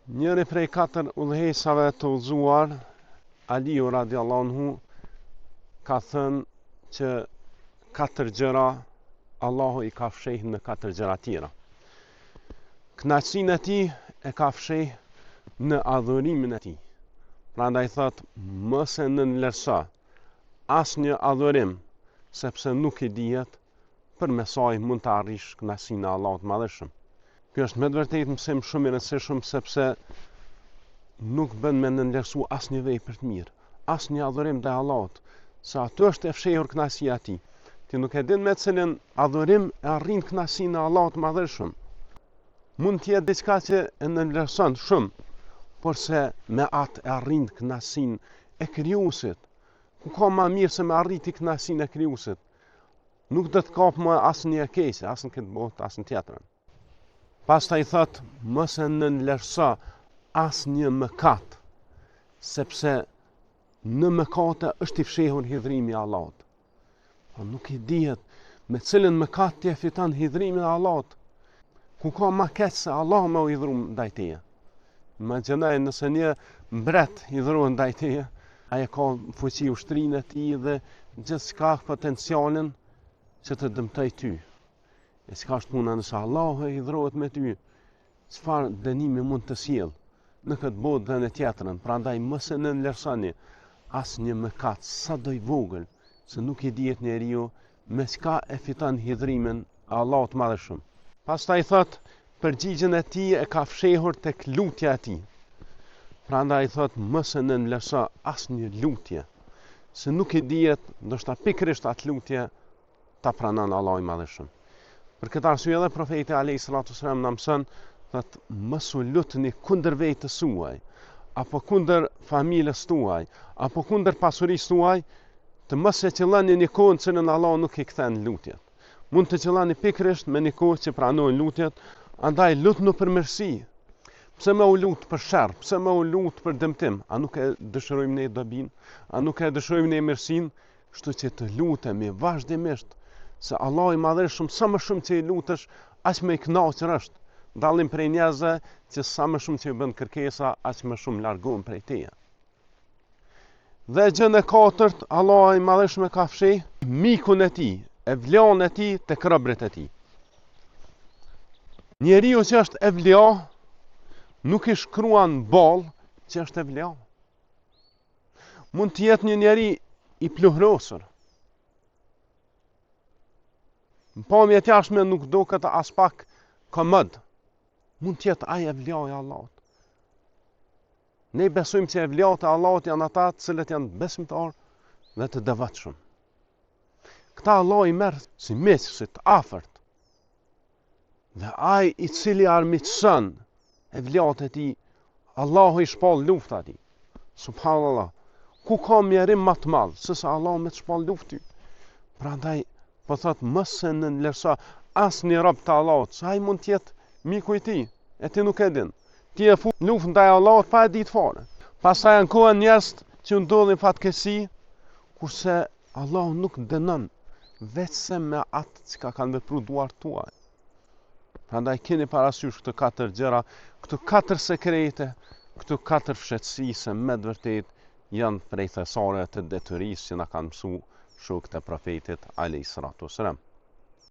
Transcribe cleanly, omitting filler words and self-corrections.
Njëri prej 4 udhëhecave të udhëzuar, Aliu radiallahu anhu, ka thënë që 4 gjëra Allahu i ka fshehë në 4 gjëra tjera. Kënaqësinë e tij e ka fshehë në adhurimin e tij. Prandaj thot, mos e nënvlerëso asnjë adhurim, sepse nuk i dihet për me saj mund të arrish kënaqësinë e Allahut të Madhëshëm. Kjo është me të vërtetë mësim shumë i rëndësishëm, sepse nuk bën me nënvlerësu asnjë vepër të mirë, asnjë adhurim ndaj Allahut, se aty është e fshehur kënaqësia e tij. Ti nuk e din me cilën adhurim e arrin kënaqësinë e Allahut të Madhëshëm. Mund të jetë diçka që e nënvlerëson shumë, por se me atë e arrin kënaqësinë e Krijuesit. Ku ka më mirë se me arriti kënaqësinë e Krijuesit? Nuk do të kap më asnjë keqe, as në këtë botë, as në tjetrën. Pastaj thot, mos e nënvlerëso asnjë mëkat, sepse në mëkate është i fshehur hidhrimi i Allahut. Po nuk i dihet me cilën mëkat ti e fiton hidhrimin e Allahut. Ku ka më keq se Allah më u hidhru ndaj teje. Imagjinoj nëse një mbret hidhrohet ndaj teje, ai ka fuqi ushtrinë e tij dhe gjithçka potencialin që të dëmtoj ty. E s'ka është puna nëse Allahu e hidhrohet me ty, çfarë dënimi mund të sjell në këtë botë dhe në tjetrën. Prandaj mos e nënvlerësoni asnjë mëkat, sado i vogël, se nuk i dihet njeriu me çka e fiton hidhrimin e Allahut të Madhëshëm. Pastaj thot, përgjigjen e tij e ka fshehur tek lutja e tij. Prandaj thot, mos e nënvlerëso asnjë lutje, se nuk i dihet, ndoshta pikërisht atë lutje ta pranon Allahu i Madhëshëm. Për këtë arsye edhe profeti alayhi salatu wasalam na mëson, thot, mos u lutni kundër vetes suaj, apo kundër familjes tuaj, apo kundër pasurisë tuaj, të mos e qëlloni një kohë që në Allah nuk i kthen lutjet. Mund të qëlloni pikërisht me një kohë që pranojnë lutjet, andaj lutnu për mirësi. Pse më u lut për sherr, pse më u lut për dëmtim? A nuk e dëshirojmë ne dobin? A nuk e dëshirojmë ne mirësinë? Kështu që të lutemi vazhdimisht, se Allah i Madhëshëm sa më shumë që i lutesh, aq më i kënaqur është. Dallim prej njerëzve që sa më shumë që i bën kërkesa, aq më shumë largohen prej teje. Dhe gjën e 4, Allah i Madhëshëm e ka fshehë mikun e tij, e vleon e tij tek robërit e tij. Njeriu që është evlia, nuk i shkruan ball që është evlia. Mund të jetë një njeri i pluhrosur. Në pamje të jashtme nuk do këtë as pak komod. Mund të jetë ai evlia i Allahut. Ne besojmë që evliat e Allahut janë ata të cilët janë besimtar dhe të devotshëm. Këta Allah i merr si miq, si të afërt. Dhe ai i cili armiqson evliat e tij, Allahu i shpall lufta atij. Subhanallahu. Ku ka mjerim më të madh se sa Allahu me të shpall luftë? Prandaj po thot, mos e nënvlerëso asnjë rob të Allahut, se ai mund të jetë miku i tij, e ti nuk e din. Ti e fut luftë ndaj Allahut pa e ditë fare. Pastaj janë kohë njerëz që ndodhin fatkeqësi, kurse Allahu nuk dënon vetëm me atë që kanë vepruar duart tuaj. Prandaj keni parasysh këto 4 gjëra, këto 4 sekrete, këto 4 fshehtësi se me të vërtetë janë prej thesare të detyrisë që na kanë mësuar shokët e profetit alayhi salatu wasalam.